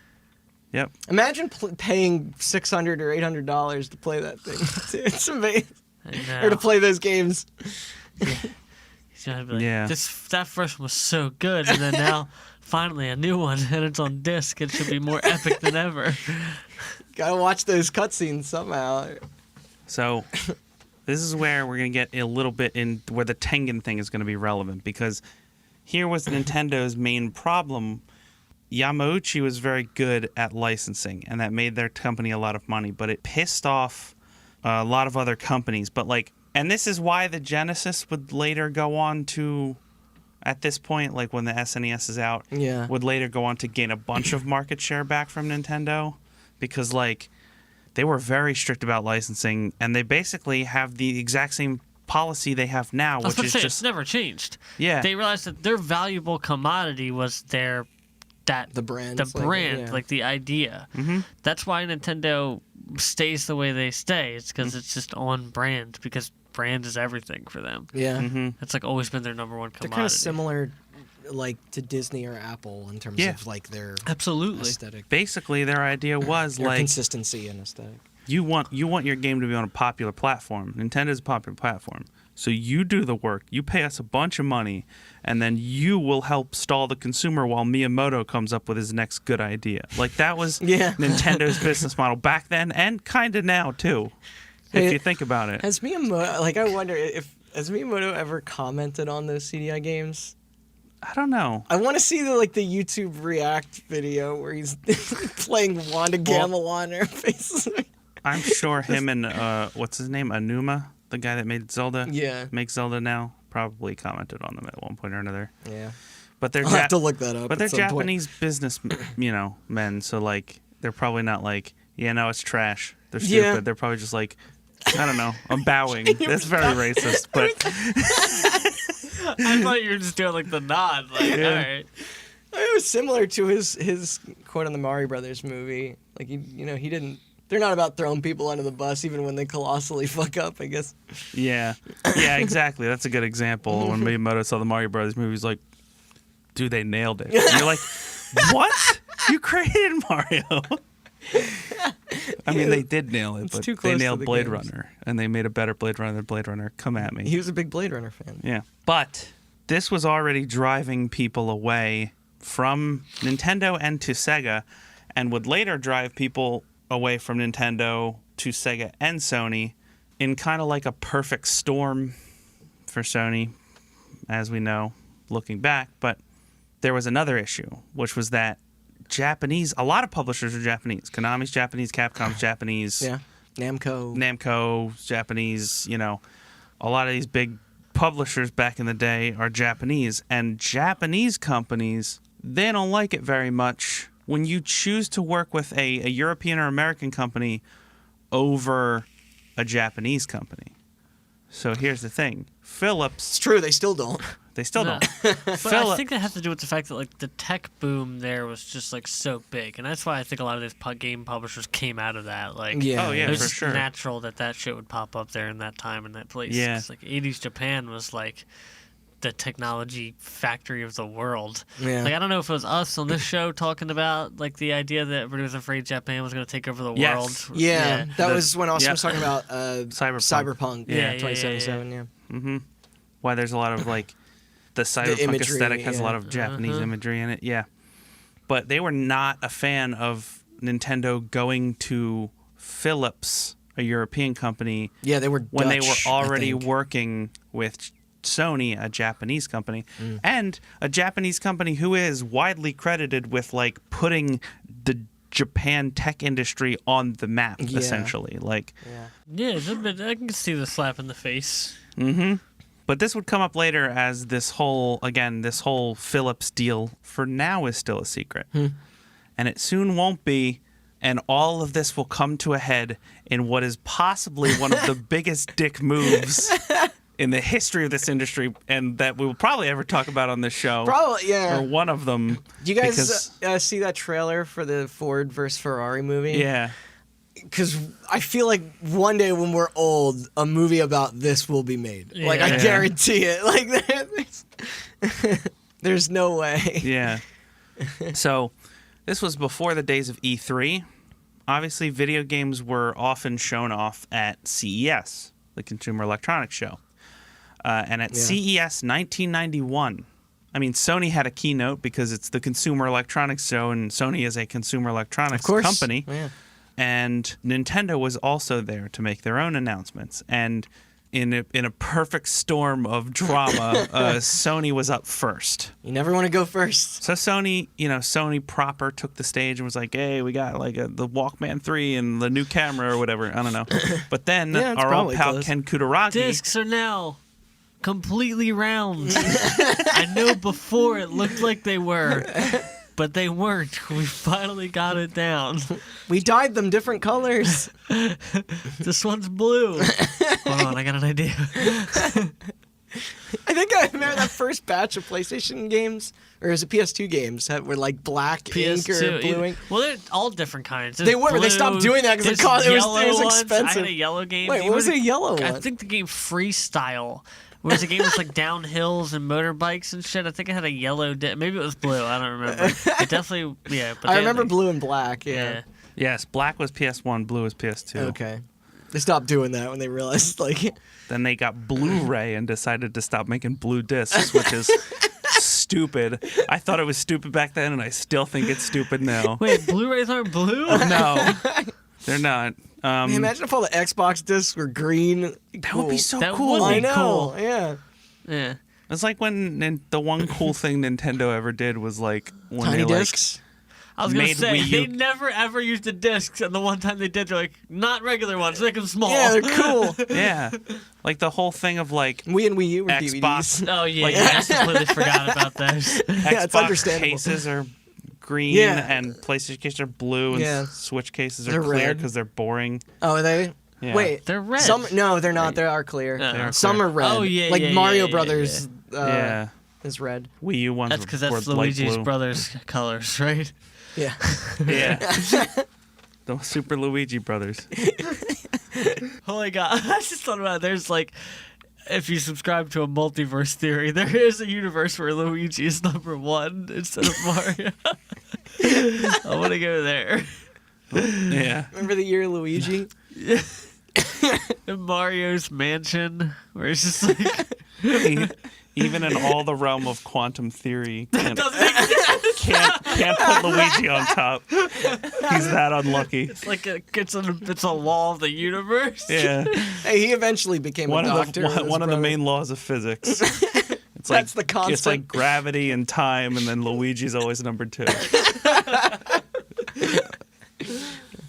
Yep. Imagine paying $600 or $800 to play that thing. It's amazing. I Or to know. play those games. He's gonna be like, Yeah. that first one was so good, and then now, finally, a new one, and it's on disc. It should be more epic than ever. Gotta watch those cutscenes somehow. So this is where we're going to get a little bit in where the Tengen thing is going to be relevant, because here was Nintendo's main problem. Yamauchi was very good at licensing, and that made their company a lot of money, but it pissed off a lot of other companies. But and this is why the Genesis would later go on to, at this point, like when the SNES is out, Yeah. would later go on to gain a bunch of market share back from Nintendo, because they were very strict about licensing, and they basically have the exact same policy they have now, I was which about to is say, just it's never changed. yeah. They realized that their valuable commodity was the brand. like the idea. Mhm. That's why Nintendo stays the way they stay. It's because it's just on brand, because brand is everything for them. Yeah. Mhm. That's always been their number one They're commodity. kind of similar, to Disney or Apple in terms Yeah. of their Absolutely. aesthetic, Basically, their idea was their consistency and aesthetic. you want your game to be on a popular platform. Nintendo's a popular platform. So you do the work. You pay us a bunch of money, and then you will help stall the consumer while Miyamoto comes up with his next good idea. That was Yeah. Nintendo's business model back then, and kind of now too, if Hey, you think about it. Has Miyamoto, I wonder has Miyamoto ever commented on those CDI games? I don't know. I want to see the YouTube React video where he's playing Wanda Gamelon or faces. I'm sure him and what's his name, Anuma, the guy that made Zelda, Yeah. makes Zelda now, probably commented on them at one point or another. Yeah. But they're I'll have to look that up. But they're at some point. Japanese business, men. So they're probably not it's trash. They're stupid. Yeah. They're probably just I don't know. I'm bowing. That's very racist. But I thought you were just doing the nod. All right. It was similar to his quote on the Mario Brothers movie. He didn't. They're not about throwing people under the bus, even when they colossally fuck up, I guess. yeah, exactly. That's a good example. When Miyamoto saw the Mario Brothers movie, he's like, "Dude, they nailed it." And you're like, "What? You created Mario?" I mean, they did nail it, but too they close to nailed the Blade games. Runner, and they made a better Blade Runner than Blade Runner. Come at me. He was a big Blade Runner fan. Yeah. But this was already driving people away from Nintendo and to Sega, and would later drive people away from Nintendo to Sega and Sony in kind of like a perfect storm for Sony, as we know, looking back. But there was another issue, which was that a lot of publishers are Japanese. Konami's Japanese, Capcom's Japanese. Yeah. Namco's Japanese, a lot of these big publishers back in the day are Japanese, and Japanese companies, they don't like it very much when you choose to work with a European or American company over a Japanese company. So here's the thing. Philips, It's true. They still don't. they still No. don't. But I think that has to do with the fact that the tech boom there was just so big, and that's why I think a lot of these game publishers came out of that. Yeah. Oh, yeah, it was for just sure. natural that shit would pop up there in that time and that place. Yeah. 'Cause, 80s Japan was the technology factory of the world. Yeah. I don't know if it was us on this show talking about the idea that everybody was afraid Japan was going to take over the Yes. world. Yeah. That The- was when Austin yeah. was talking about Cyberpunk. Yeah. 2077. Yeah. Mm-hmm. Why there's a lot of the cyberpunk imagery, aesthetic has a yeah. lot of Japanese Uh-huh. imagery in it. Yeah, but they were not a fan of Nintendo going to Philips, a European company, Yeah, they were when they Dutch, were I already think. working with Sony, a Japanese company, and a Japanese company who is widely credited with putting the Japan tech industry on the map, Yeah. essentially. Yeah. Yeah, it's a bit, I can see the slap in the face. Mm-hmm. But this would come up later as this whole Philips deal for now is still a secret. And it soon won't be. And all of this will come to a head in what is possibly one of the biggest dick moves in the history of this industry, and that we will probably ever talk about on this show. Probably, yeah. Or one of them. Do you guys see that trailer for the Ford versus Ferrari movie? Yeah. Because I feel like one day when we're old, a movie about this will be made. Yeah. Like, I guarantee it. Like, there's no way. Yeah. So, this was before the days of E3. Obviously, video games were often shown off at CES, the Consumer Electronics Show. And at CES 1991, I mean, Sony had a keynote because it's the Consumer Electronics Show, and Sony is a consumer electronics company. Yeah. And Nintendo was also there to make their own announcements. And in a perfect storm of drama, Sony was up first. You never want to go first. So Sony proper took the stage and was like, hey, we got like the Walkman 3 and the new camera or whatever. I don't know. But then our old pal Ken Kutaragi... Discs are now completely round. I know before it looked like they were, but they weren't. We finally got it down. We dyed them different colors. This one's blue. Hold on, I got an idea. I think I remember that first batch of PlayStation games, or is it PS2 games, that were like black ink or blue ink? Well, they're all different kinds. They were, but they stopped doing that because it was expensive. I had a yellow game. Wait, what was a yellow one? I think the game Freestyle. Where it was a game with like down hills and motorbikes and shit. I think it had a yellow. Maybe it was blue. I don't remember. It definitely, yeah. But I remember blue and black. Yeah. Yes, black was PS1, blue was PS2. Okay. They stopped doing that when they realized like. Then they got Blu-ray and decided to stop making blue discs, which is stupid. I thought it was stupid back then, and I still think it's stupid now. Wait, Blu-rays aren't blue? No, they're not. Man, imagine if all the Xbox discs were green. That would be so That cool. would be I know. cool. Yeah. Yeah. It's like when the one cool thing Nintendo ever did was like when Tiny they discs. I was gonna made say Wii U- they never ever used the discs, and the one time they did, they're like not regular ones, make them small. Yeah, they're cool. yeah, like the whole thing of like Wii and Wii U were Xbox. DVDs. Oh yeah, Like- I completely forgot about those. Yeah, it's Xbox understandable. cases are green Yeah. and PlayStation cases are blue and Yeah. Switch cases are They're clear red. because they're boring. Oh, are they? Yeah. Wait, They're red. No, they're not. They are clear. They are Some clear. are red. Oh, yeah, like yeah, Mario yeah, Brothers. Yeah, Is red. Wii U ones That's because that's were light Luigi's blue. brothers' colors, right? Yeah. Yeah, the Super Luigi Brothers. Holy God, I just thought about it. There's like, if you subscribe to a multiverse theory, there is a universe where Luigi is number one instead of Mario. I want to go there. Yeah, Remember the year Luigi? In Mario's mansion, where it's just like even in all the realm of quantum theory, can't doesn't make sense. can't put Luigi on top. He's that unlucky. It's like it's a law of the universe. Yeah, Hey, he eventually became a doctor. with his one of the brother. main laws of physics. It's That's like, the constant. It's like gravity and time, and then Luigi's always number 2.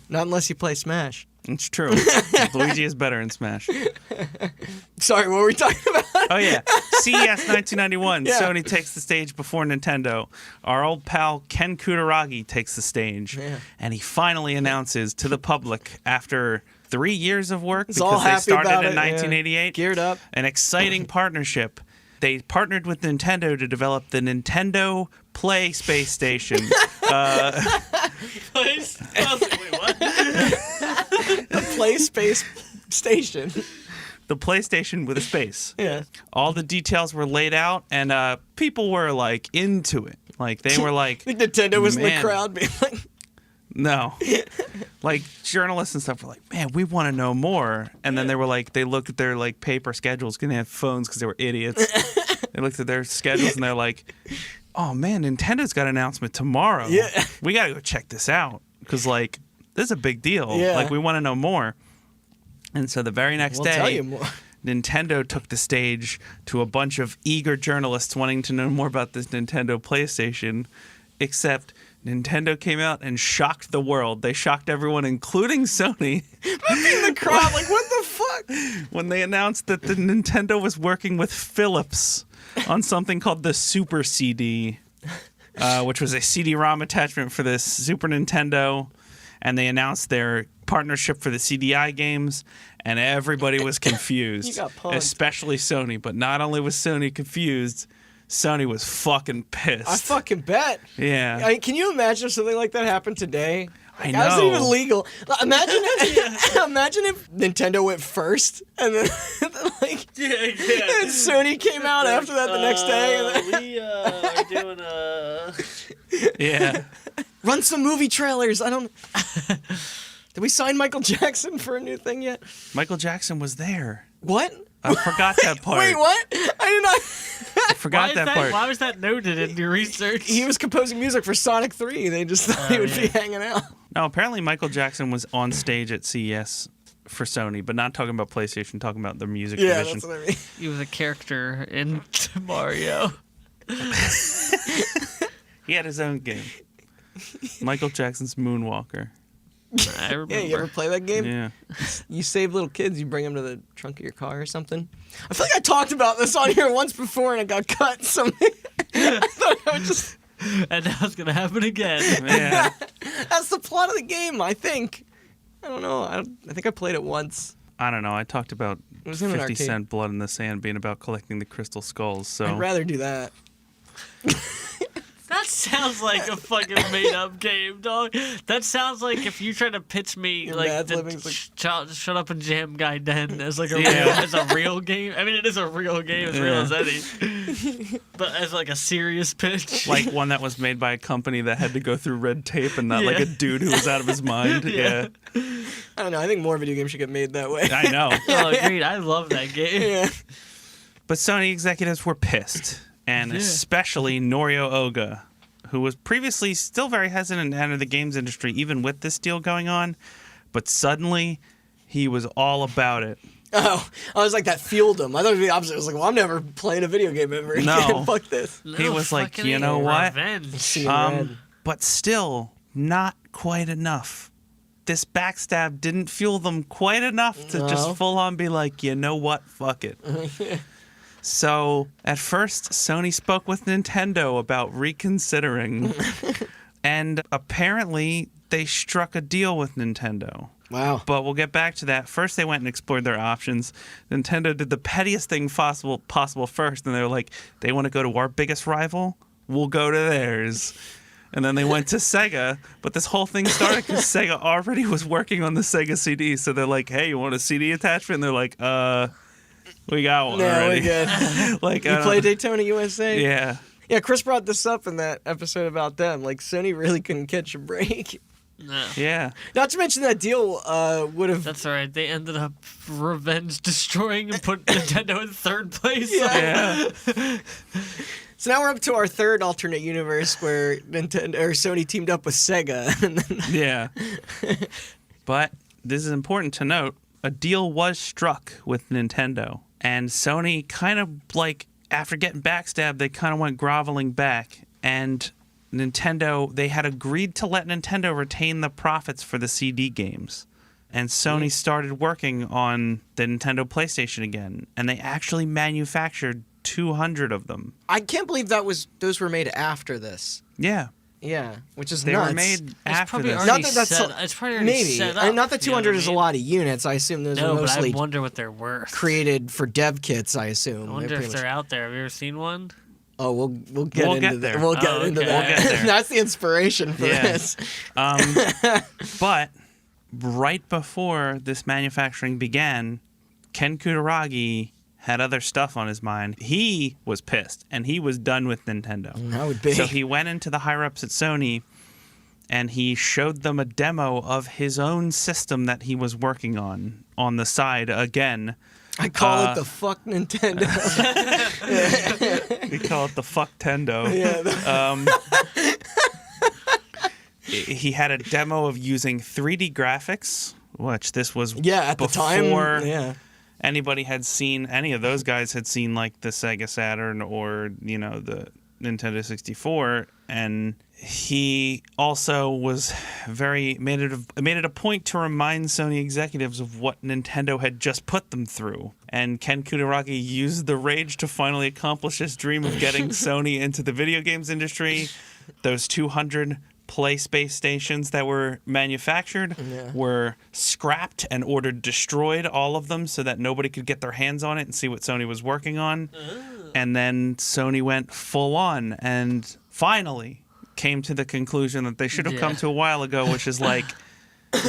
Not unless you play Smash. It's true. Luigi is better in Smash. Sorry, what were we talking about? Oh, yeah. CES 1991. Yeah. Sony takes the stage before Nintendo. Our old pal Ken Kutaragi takes the stage. Yeah. And he finally announces to the public, after 3 years of work, He's all because they happy started about in it, yeah. 1988, Geared up. an exciting partnership. They partnered with Nintendo to develop the Nintendo Play Space Station. Please? I was like, wait, what? The Play Space Station. The PlayStation with a space. Yeah. All the details were laid out, and people were like into it. Like they were like, I think Nintendo was in the Man. crowd being like, no. Like journalists and stuff were like, man, we want to know more. And then they were like, they looked at their like paper schedules because they had phones because they were idiots. They looked at their schedules and they're like, oh man, Nintendo's got an announcement tomorrow. Yeah. We got to go check this out because like this is a big deal. Yeah. Like we want to know more. And so the very next we'll day, tell you more. Nintendo took the stage to a bunch of eager journalists wanting to know more about this Nintendo PlayStation, except Nintendo came out and shocked the world. They shocked everyone, including Sony. In the crowd, like, what the fuck? when they announced that the Nintendo was working with Philips on something called the Super CD, which was a CD-ROM attachment for this Super Nintendo, and they announced their partnership for the CDI games, and everybody was confused. You got punked. Especially Sony. But not only was Sony confused, Sony was fucking pissed. I fucking bet. Yeah. Can you imagine if something like that happened today? I How's it know. even legal? Imagine if Nintendo went first and then like and Sony came out after that the next day. We are doing Yeah. Run some movie trailers. I don't. Did we sign Michael Jackson for a new thing yet? Michael Jackson was there. What? I forgot that part. Wait, what? I did not. I forgot that part. Why was that noted in your research? He was composing music for Sonic 3. They just thought he would be hanging out. No, apparently Michael Jackson was on stage at CES for Sony, but not talking about PlayStation, talking about the music division. That's what I mean. He was a character in Mario. He had his own game. Michael Jackson's Moonwalker. I remember. Yeah, you ever play that game? Yeah. You save little kids, you bring them to the trunk of your car or something. I feel like I talked about this on here once before and it got cut. So I thought I would just... And now it's gonna happen again. Yeah. That's the plot of the game, I think. I don't know. I think I played it once. I don't know. I talked about was in an 50 arcade. Cent Blood in the Sand being about collecting the crystal skulls. So I'd rather do that. That sounds like a fucking made-up game, dog. That sounds like if you try to pitch me Your like Mad the Living's like- Shut Up and Jam Guy Den as like a Yeah. real, as a real game. I mean, it is a real game, as real as any. But as like a serious pitch, like one that was made by a company that had to go through red tape and not like a dude who was out of his mind. Yeah. I don't know. I think more video games should get made that way. I know. Oh, agreed. I love that game. Yeah. But Sony executives were pissed, and especially Norio Oga, who was previously still very hesitant to enter the games industry, even with this deal going on. But suddenly, he was all about it. Oh, I was like, that fueled him. I thought it was the opposite. I was like, well, I'm never playing a video game ever again. No. Fuck this. He was like, you know what? Revenge. But still, not quite enough. This backstab didn't fuel them quite enough to just full on be like, you know what? Fuck it. So, at first, Sony spoke with Nintendo about reconsidering. And apparently, they struck a deal with Nintendo. Wow. But we'll get back to that. First, they went and explored their options. Nintendo did the pettiest thing possible first. And they were like, they want to go to our biggest rival? We'll go to theirs. And then they went to Sega. But this whole thing started because Sega already was working on the Sega CD. So they're like, hey, you want a CD attachment? And they're like, we got one already. We good. Like, You play Daytona USA? Yeah. Yeah, Chris brought this up in that episode about them. Like, Sony really couldn't catch a break. No. Yeah. Not to mention that deal would have... That's all right. They ended up revenge destroying and put Nintendo in third place. Yeah. Yeah. So now we're up to our third alternate universe where Sony teamed up with Sega. And then... Yeah. But this is important to note. A deal was struck with Nintendo. And Sony kind of like, after getting backstabbed, they kind of went groveling back. And Nintendo, they had agreed to let Nintendo retain the profits for the CD games. And Sony started working on the Nintendo PlayStation again. And they actually manufactured 200 of them. I can't believe those were made after this. Yeah. Yeah, which is They nuts. were made after probably this. already Not that that's set, it's probably already maybe. set up. Not that you know 200 what I is a mean? lot of units. I assume those No, are but mostly I wonder what they're worth. created for dev kits. I assume. I wonder if they're out there. Have you ever seen one? Oh, we'll get We'll into get that. there. We'll get Oh, into okay. that. We'll get there. That's the inspiration for Yeah. this. But right before this manufacturing began, Ken Kutaragi had other stuff on his mind. He was pissed, and he was done with Nintendo. That would be. So he went into the higher-ups at Sony, and he showed them a demo of his own system that he was working on the side again. I call it the fuck Nintendo. We call it the fuck-tendo. Yeah. He had a demo of using 3D graphics, which this was Yeah, at the time. before Yeah. anybody had seen, any of those guys had seen like the Sega Saturn or, you know, the Nintendo 64, and he also was made it a point to remind Sony executives of what Nintendo had just put them through. And Ken Kutaragi used the rage to finally accomplish his dream of getting Sony into the video games industry. Those 200 PlaySpace stations that were manufactured were scrapped and ordered destroyed, all of them, so that nobody could get their hands on it and see what Sony was working on. And then Sony went full on and finally came to the conclusion that they should have come to a while ago, which is like,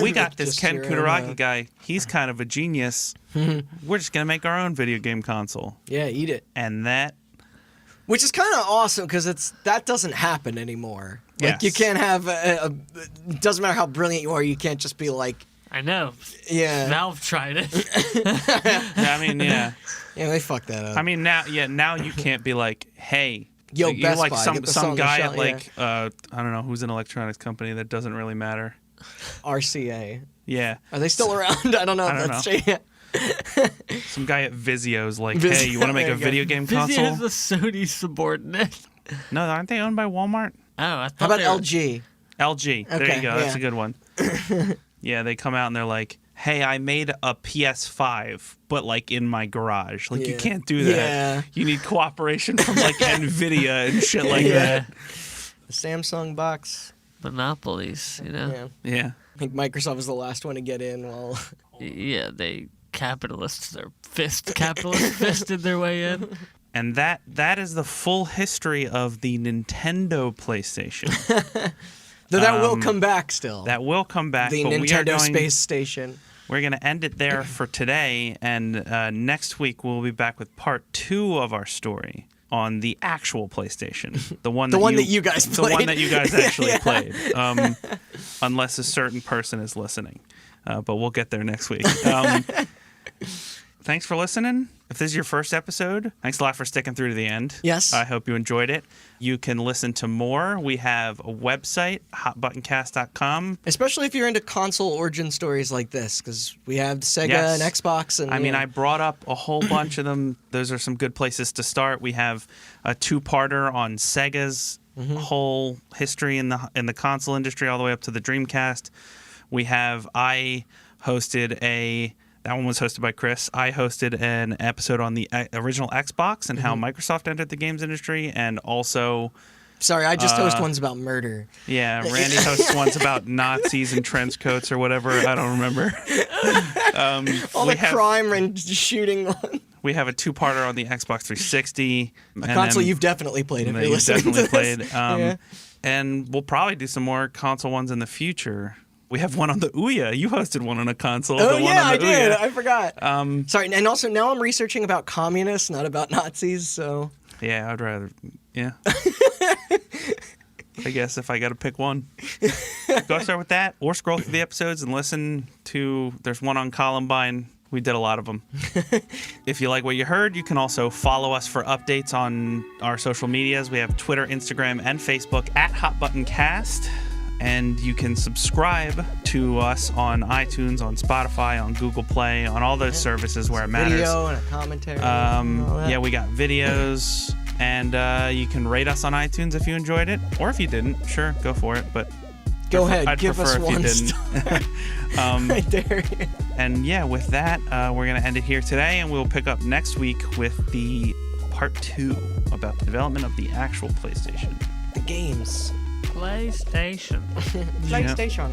we got this Ken Kutaragi guy. He's kind of a genius. We're just going to make our own video game console. Yeah, eat it. And that... Which is kind of awesome, because that doesn't happen anymore. Like, you can't have it doesn't matter how brilliant you are, you can't just be like... I know. Yeah. Valve tried it. I mean, yeah. Yeah, they fucked that up. I mean, now you can't be like, hey... Yo, you're Best like Buy, some guy at like, I don't know, who's an electronics company that doesn't really matter. RCA. Yeah. Are they still around? I don't know. Some guy at Vizio's like, hey, you want to make a video game console? Vizio's the Sony subordinate. No, aren't they owned by Walmart? Oh, I thought How about LG? LG. There Okay, you go. That's a good one. Yeah, they come out and they're like, hey, I made a PS5, but like in my garage. Like, you can't do that. Yeah. You need cooperation from like NVIDIA and shit like that. The Samsung box. Monopolies, you know? Yeah. I think Microsoft was the last one to get in. Well, yeah, they fisted their way in. And that is the full history of the Nintendo PlayStation. Though that will come back still. That will come back. The but Nintendo Space Station. We're going to end it there for today, and next week we'll be back with part 2 of our story on the actual PlayStation, the one that you guys played. The one that you guys actually played, unless a certain person is listening. But we'll get there next week. Thanks for listening. If this is your first episode, thanks a lot for sticking through to the end. Yes. I hope you enjoyed it. You can listen to more. We have a website, hotbuttoncast.com. Especially if you're into console origin stories like this, because we have Sega and Xbox. And I mean, I brought up a whole bunch of them. Those are some good places to start. We have a 2-parter on Sega's whole history in the console industry, all the way up to the Dreamcast. I hosted that one was hosted by Chris. I hosted an episode on the original Xbox and how Microsoft entered the games industry, and also... Sorry, I just host ones about murder. Yeah, Randy hosts ones about Nazis and trench coats or whatever. I don't remember. All the crime and shooting one. We have a 2-parter on the Xbox 360. A console you've definitely played if you're listening to this. And we'll probably do some more console ones in the future. We have one on the Ouya. You hosted one on a console. Oh, yeah, I did. Ouya. I forgot. Sorry, and also now I'm researching about communists, not about Nazis, so... Yeah, I'd rather... Yeah. I guess if I got to pick one. Go start with that, or scroll through the episodes and listen to... There's one on Columbine. We did a lot of them. If you like what you heard, you can also follow us for updates on our social medias. We have Twitter, Instagram, and Facebook at HotButtonCast. And you can subscribe to us on iTunes, on Spotify, on Google Play, on all those services where it matters. Video and a commentary. Yeah, we got videos. And you can rate us on iTunes if you enjoyed it. Or if you didn't, sure, go for it. But go ahead, I'd give us prefer one if you didn't. Right there. And yeah, with that, we're going to end it here today. And we'll pick up next week with the part 2 about the development of the actual PlayStation. The games. PlayStation. PlayStation.